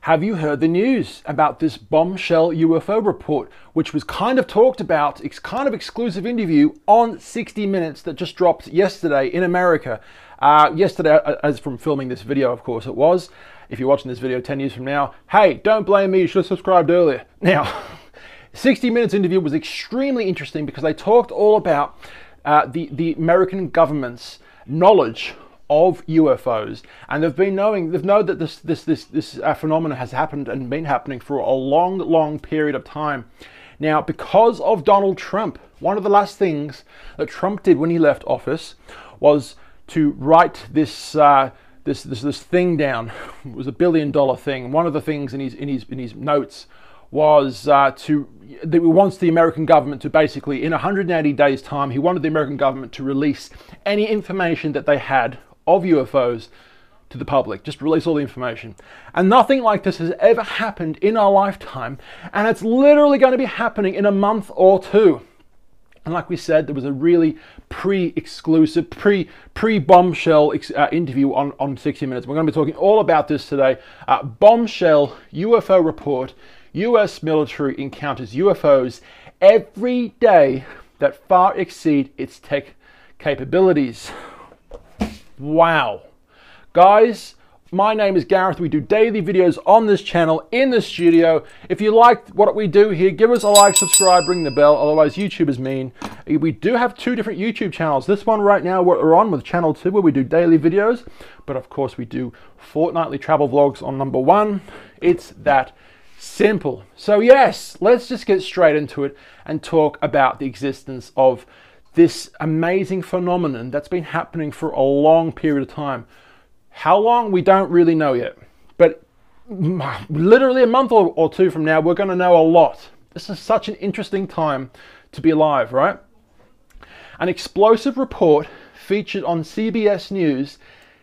Have you heard the news about this bombshell UFO report, which was kind of talked about, it's kind of exclusive interview on 60 Minutes that just dropped yesterday in America. Yesterday, as from filming this video, of course it was. If you're watching this video 10 years from now, hey, don't blame me, you should have subscribed earlier. Now, 60 Minutes interview was extremely interesting because they talked all about the American government's knowledge of UFOs, and they've known that this phenomenon has happened and been happening for a long period of time. Now, because of Donald Trump, one of the last things that Trump did when he left office was to write this thing down. It was $1 billion thing. One of the things in his notes was that he wants the American government to basically, in 180 days time, he wanted the American government to release any information that they had of UFOs to the public. Just release all the information. And nothing like this has ever happened in our lifetime, and it's literally going to be happening in a month or two. And like we said, there was a really pre-exclusive, pre-bombshell interview on 60 Minutes. We're going to be talking all about this today. Bombshell UFO report. US military encounters UFOs every day that far exceed its tech capabilities. Wow. Guys, my name is Gareth. We do daily videos on this channel in the studio. If you like what we do here, give us a like, subscribe, ring the bell. Otherwise, YouTube is mean. We do have two different YouTube channels. This one right now we're on with channel 2 where we do daily videos. But of course, we do fortnightly travel vlogs on number 1. It's that simple. So yes, let's just get straight into it and talk about the existence of this amazing phenomenon that's been happening for a long period of time. How long, we don't really know yet. But literally a month or two from now, we're going to know a lot. This is such an interesting time to be alive, right? An explosive report featured on CBS News,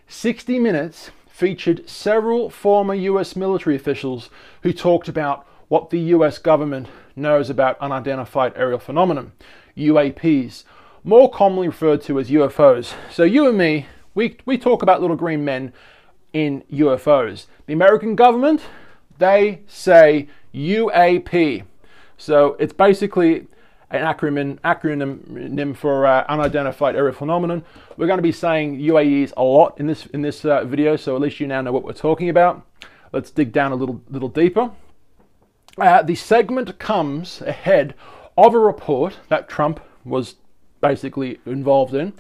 60 Minutes, featured several former US military officials who talked about what the US government knows about unidentified aerial phenomenon, UAPs, more commonly referred to as UFOs. So you and me, we talk about little green men in UFOs. The American government, they say UAP. So it's basically an acronym for unidentified aerial phenomenon. We're going to be saying UAEs a lot in this video, so at least you now know what we're talking about. Let's dig down a little deeper. The segment comes ahead of a report that Trump was basically involved in.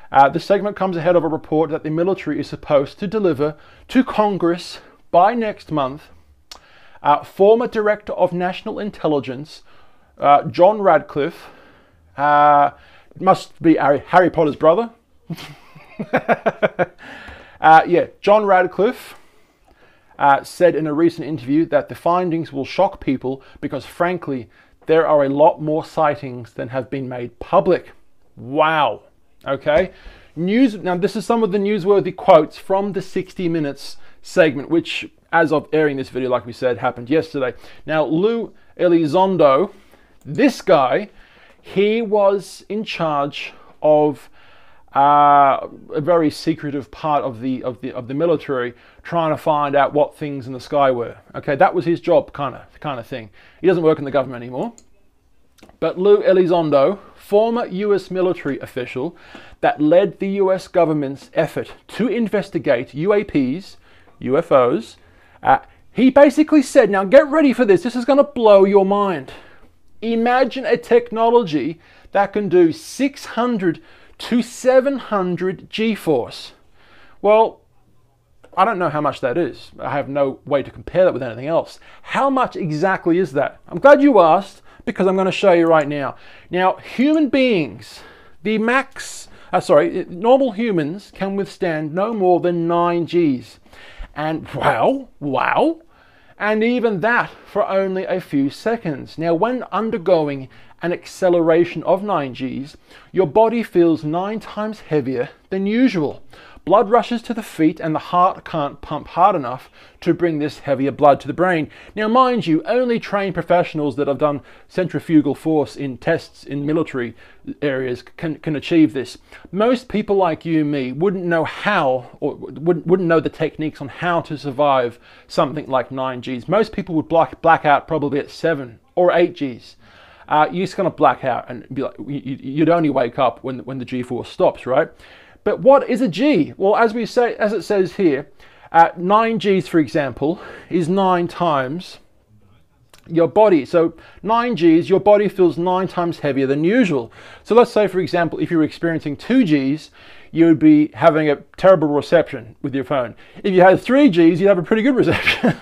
The segment comes ahead of a report that the military is supposed to deliver to Congress by next month. Former Director of National Intelligence, John Radcliffe, must be Harry Potter's brother. Yeah, John Radcliffe said in a recent interview that the findings will shock people because, frankly, there are a lot more sightings than have been made public. Wow. Okay. Now, this is some of the newsworthy quotes from the 60 Minutes segment, which, as of airing this video, like we said, happened yesterday. Now, Lou Elizondo, this guy, he was in charge of a very secretive part of the military, trying to find out what things in the sky were. Okay, that was his job, kind of thing. He doesn't work in the government anymore. But Lou Elizondo, former US military official that led the US government's effort to investigate UAPs, UFOs, he basically said, now get ready for this, this is going to blow your mind. Imagine a technology that can do 600 to 700 G-force. Well, I don't know how much that is. I have no way to compare that with anything else. How much exactly is that? I'm glad you asked, because I'm going to show you right now. Now, human beings, normal humans can withstand no more than 9 Gs. And wow, and even that for only a few seconds. Now, when undergoing an acceleration of 9 Gs, your body feels 9 times heavier than usual. blood rushes to the feet and the heart can't pump hard enough to bring this heavier blood to the brain. Now, mind you, only trained professionals that have done centrifugal force in tests in military areas can achieve this. Most people like you and me wouldn't know how, or wouldn't know the techniques on how to survive something like 9 Gs. Most people would black out probably at 7 or 8 Gs. You're just going to black out and be like, you'd only wake up when the G-force stops, right? But what is a G? Well, as it says here, 9 Gs, for example, is 9 times your body. So 9 Gs, your body feels 9 times heavier than usual. So let's say, for example, if you're experiencing 2 Gs, you would be having a terrible reception with your phone. If you had 3 Gs, you'd have a pretty good reception.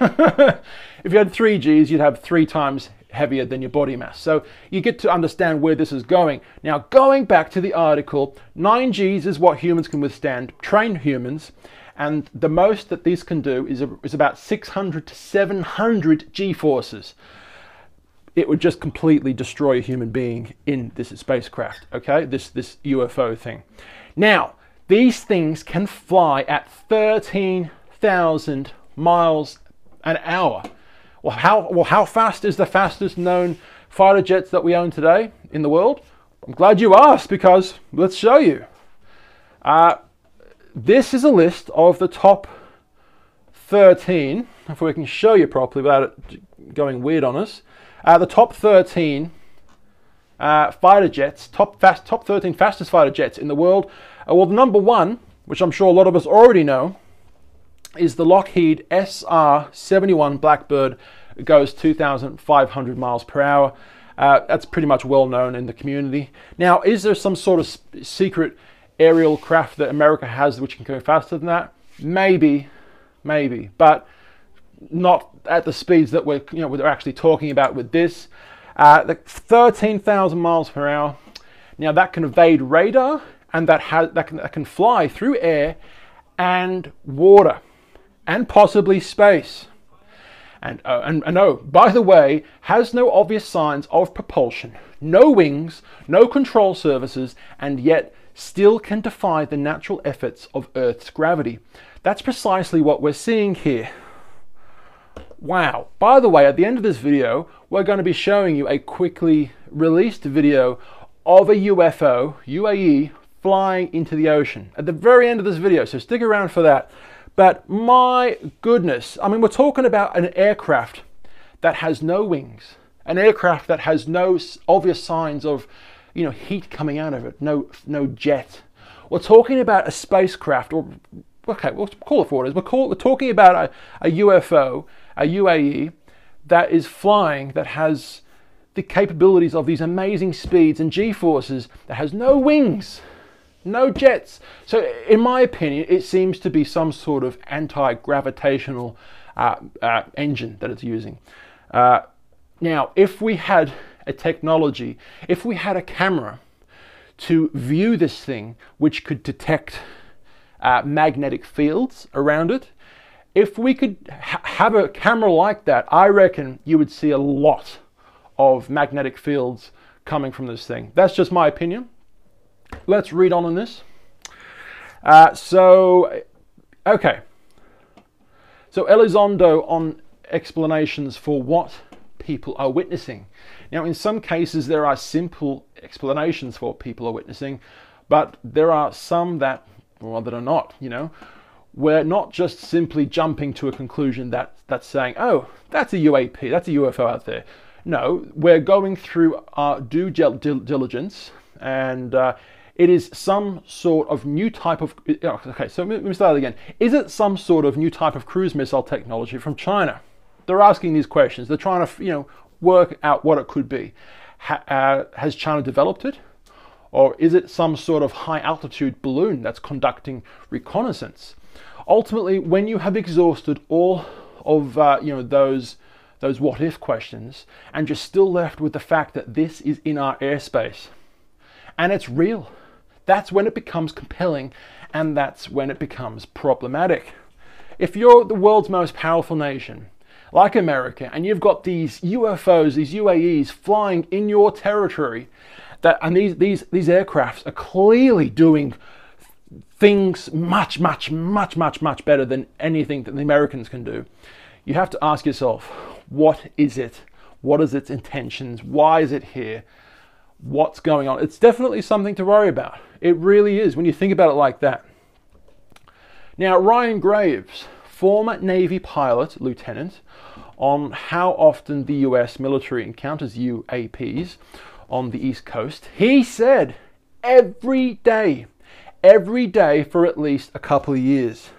If you had 3 Gs, you'd have 3 times heavier than your body mass. So you get to understand where this is going. Now, going back to the article, 9 Gs is what humans can withstand, trained humans, and the most that these can do is about 600 to 700 G-forces. It would just completely destroy a human being in this spacecraft, okay? This UFO thing. Now, these things can fly at 13,000 miles an hour. Well, how fast is the fastest known fighter jets that we own today in the world? I'm glad you asked, because let's show you. This is a list of the top 13, if we can show you properly without it going weird on us. The top 13 fighter jets, top 13 fastest fighter jets in the world. Well, the number 1, which I'm sure a lot of us already know, is the Lockheed SR-71 Blackbird. It goes 2,500 miles per hour. That's pretty much well known in the community. Now, is there some sort of secret aerial craft that America has which can go faster than that? Maybe, but not at the speeds that we're actually talking about with this. The 13,000 miles per hour. Now, that can evade radar, and that can fly through air and water, and possibly space. And oh, by the way, has no obvious signs of propulsion, no wings, no control surfaces, and yet still can defy the natural efforts of Earth's gravity. That's precisely what we're seeing here. Wow. By the way, at the end of this video, we're going to be showing you a quickly released video of a UFO, UAE, flying into the ocean at the very end of this video, so stick around for that. But my goodness, I mean, we're talking about an aircraft that has no wings, an aircraft that has no obvious signs of, heat coming out of it, no jet. We're talking about a spacecraft, or okay, we'll call it for what it is. We're talking about a UFO, a UAE that is flying, that has the capabilities of these amazing speeds and G-forces, that has no wings, no jets. So in my opinion, it seems to be some sort of anti-gravitational engine that it's using. Now, if we had a technology, if we had a camera to view this thing, which could detect magnetic fields around it, if we could have a camera like that, I reckon you would see a lot of magnetic fields coming from this thing. That's just my opinion. Let's read on this. Okay. So Elizondo on explanations for what people are witnessing. Now, in some cases, there are simple explanations for what people are witnessing, but there are some that are not, We're not just simply jumping to a conclusion that's saying, oh, that's a UAP, that's a UFO out there. No, we're going through our due diligence, and it is some sort of new type of... Okay, so let me start again. Is it some sort of new type of cruise missile technology from China? They're asking these questions. They're trying to, work out what it could be. Has China developed it? Or is it some sort of high-altitude balloon that's conducting reconnaissance? Ultimately, when you have exhausted all of those what-if questions, and you're still left with the fact that this is in our airspace, and it's real, that's when it becomes compelling, and that's when it becomes problematic. If you're the world's most powerful nation, like America, and you've got these UFOs, these UAEs flying in your territory, and these aircrafts are clearly doing things much, much, much, much, much better than anything that the Americans can do, you have to ask yourself, what is it? What is its intentions? Why is it here? What's going on? It's definitely something to worry about. It really is when you think about it like that. Now, Ryan Graves, former Navy pilot, lieutenant, on how often the US military encounters UAPs on the East Coast, he said every day for at least a couple of years.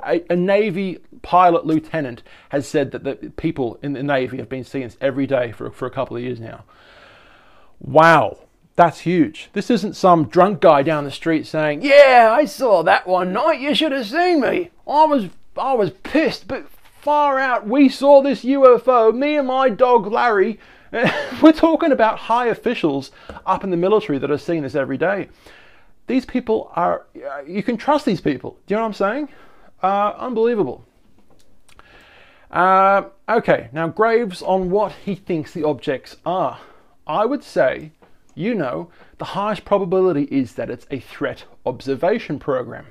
A Navy pilot lieutenant has said that the people in the Navy have been seeing this every day for a couple of years now. Wow, that's huge. This isn't some drunk guy down the street saying, yeah, I saw that one night, you should have seen me. I was pissed, but far out, we saw this UFO, me and my dog Larry. We're talking about high officials up in the military that are seeing this every day. These people are, you can trust these people. Do you know what I'm saying? Unbelievable. Okay, now Graves on what he thinks the objects are. I would say, the highest probability is that it's a threat observation program.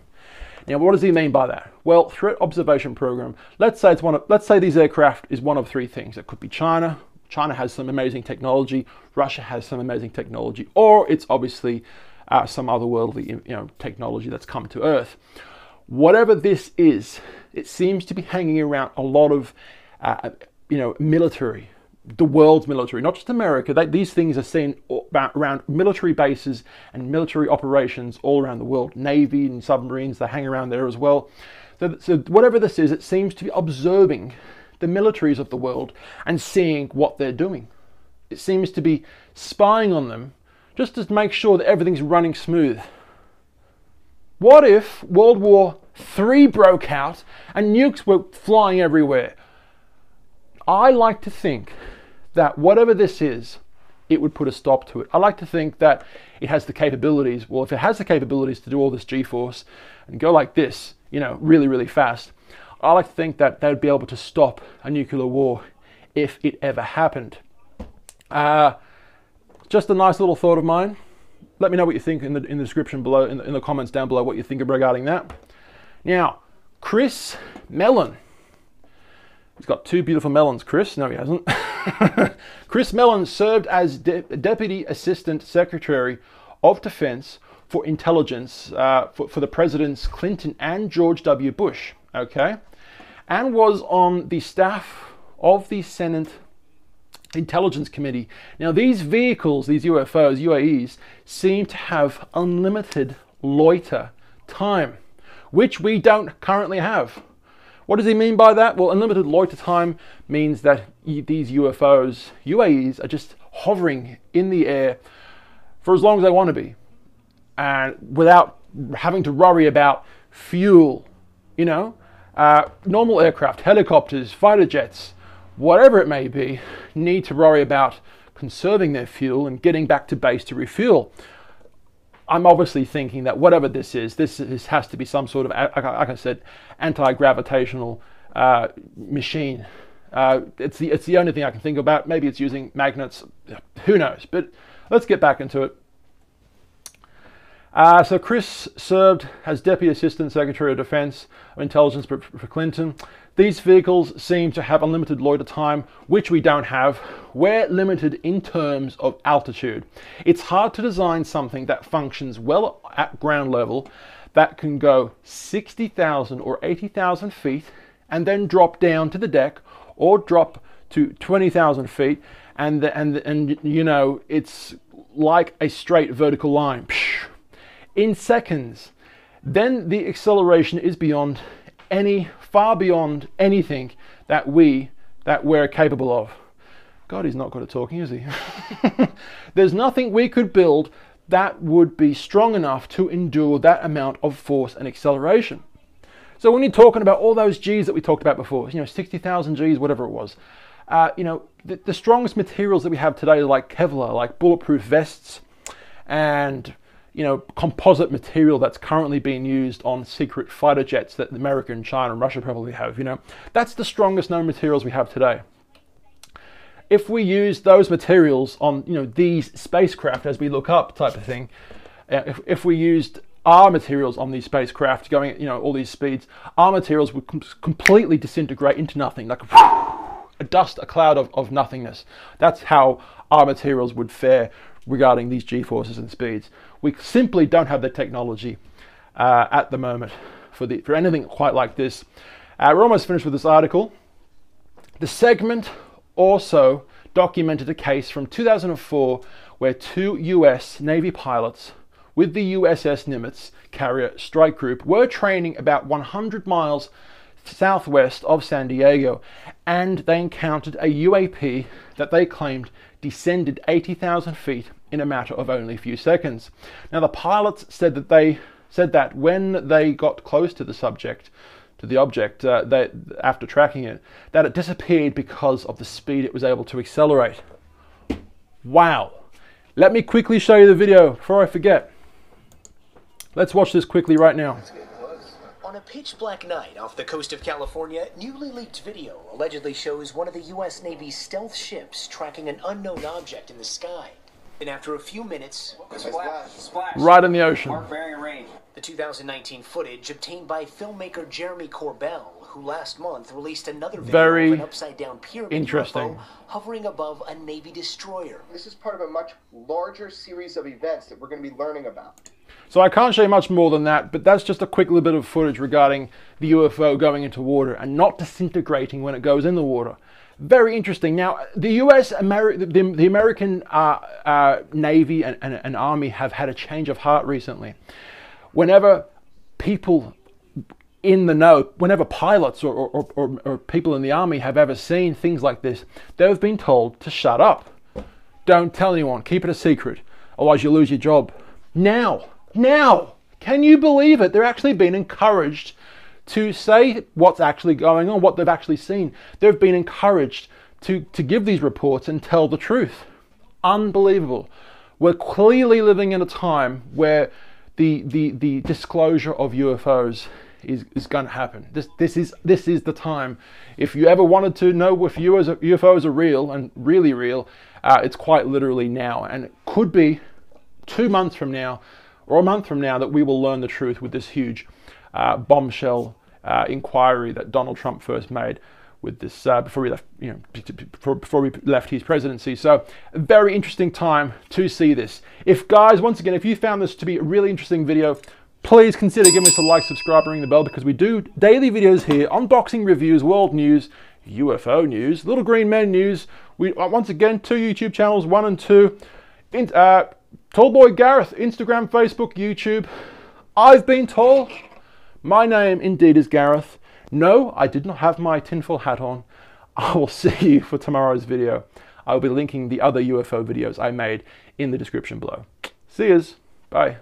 Now, what does he mean by that? Well, threat observation program. Let's say these aircraft is one of three things. It could be China. China has some amazing technology. Russia has some amazing technology, or it's obviously some otherworldly, technology that's come to Earth. Whatever this is, it seems to be hanging around a lot of, military, the world's military, not just America. These things are seen around military bases and military operations all around the world. Navy and submarines, they hang around there as well. So whatever this is, it seems to be observing the militaries of the world and seeing what they're doing. It seems to be spying on them just to make sure that everything's running smooth. What if World War III broke out and nukes were flying everywhere? I like to think that whatever this is, it would put a stop to it. I like to think that it has the capabilities. Well, if it has the capabilities to do all this G-force and go like this, really, really fast, I like to think that they'd be able to stop a nuclear war if it ever happened. Just a nice little thought of mine. Let me know what you think in the description below, in the comments down below, what you think regarding that. Now, Chris Mellon. He's got two beautiful melons, Chris. No, he hasn't. Chris Mellon served as Deputy Assistant Secretary of Defense for Intelligence for the Presidents Clinton and George W. Bush, okay? And was on the staff of the Senate Intelligence Committee. Now, these vehicles, these UFOs, UAEs, seem to have unlimited loiter time, which we don't currently have. What does he mean by that? Well, unlimited loiter time means that these UFOs, UAEs, are just hovering in the air for as long as they want to be, and without having to worry about fuel. Normal aircraft, helicopters, fighter jets, whatever it may be, need to worry about conserving their fuel and getting back to base to refuel. I'm obviously thinking that whatever this has to be some sort of, like I said, anti-gravitational machine. It's the only thing I can think about. Maybe it's using magnets. Who knows? But let's get back into it. So Chris served as Deputy Assistant Secretary of Defense of Intelligence for Clinton. These vehicles seem to have unlimited loiter time, which we don't have. We're limited in terms of altitude. It's hard to design something that functions well at ground level, that can go 60,000 or 80,000 feet and then drop down to the deck, or drop to 20,000 feet, and it's like a straight vertical line. In seconds. Then the acceleration is far beyond anything that we're capable of. God, he's not good at talking, is he? There's nothing we could build that would be strong enough to endure that amount of force and acceleration. So when you're talking about all those G's that we talked about before, 60,000 G's, whatever it was, the strongest materials that we have today are like Kevlar, like bulletproof vests, and composite material that's currently being used on secret fighter jets that America and China and Russia probably have. That's the strongest known materials we have today. If we use those materials on these spacecraft as we look up, type of thing, if we used our materials on these spacecraft going at, you know, all these speeds, our materials would completely disintegrate into nothing, like a cloud of nothingness. That's how our materials would fare regarding these G-forces and speeds. We simply don't have the technology at the moment for anything quite like this. We're almost finished with this article. The segment also documented a case from 2004 where 2 US Navy pilots with the USS Nimitz carrier strike group were training about 100 miles southwest of San Diego, and they encountered a UAP that they claimed descended 80,000 feet in a matter of only a few seconds. Now, the pilots said that when they got close to the object, after tracking it, that it disappeared because of the speed it was able to accelerate. Wow. Let me quickly show you the video before I forget. Let's watch this quickly right now. On a pitch black night off the coast of California, newly leaked video allegedly shows one of the U.S. Navy's stealth ships tracking an unknown object in the sky. And after a few minutes, splash. Right in the ocean. Mark bearing range. The 2019 footage obtained by filmmaker Jeremy Corbell, who last month released another video of an upside-down pyramid UFO hovering above a Navy destroyer. This is part of a much larger series of events that we're going to be learning about. So I can't show you much more than that, but that's just a quick little bit of footage regarding the UFO going into water and not disintegrating when it goes in the water. Very interesting. Now, the the American Navy and Army have had a change of heart recently. Whenever people in the know, whenever pilots or people in the Army have ever seen things like this, they've been told to shut up. Don't tell anyone. Keep it a secret. Otherwise you'll lose your job. Now, can you believe it? They're actually being encouraged to say what's actually going on, what they've actually seen. They've been encouraged to give these reports and tell the truth. Unbelievable. We're clearly living in a time where the disclosure of UFOs is going to happen. This is the time. If you ever wanted to know if UFOs are real and really real, it's quite literally now, and it could be 2 months from now or a month from now that we will learn the truth with this huge bombshell inquiry that Donald Trump first made with this before he left his presidency. So a very interesting time to see this. Guys, once again, if you found this to be a really interesting video, please consider giving us a like, subscribe, and ring the bell, because we do daily videos here, unboxing reviews, world news, UFO news, Little Green Men news. We once again 2 YouTube channels, 1 and 2. Tallboy Gareth, Instagram, Facebook, YouTube. I've been tall. My name indeed is Gareth. No, I did not have my tinfoil hat on. I will see you for tomorrow's video. I will be linking the other UFO videos I made in the description below. See yous. Bye.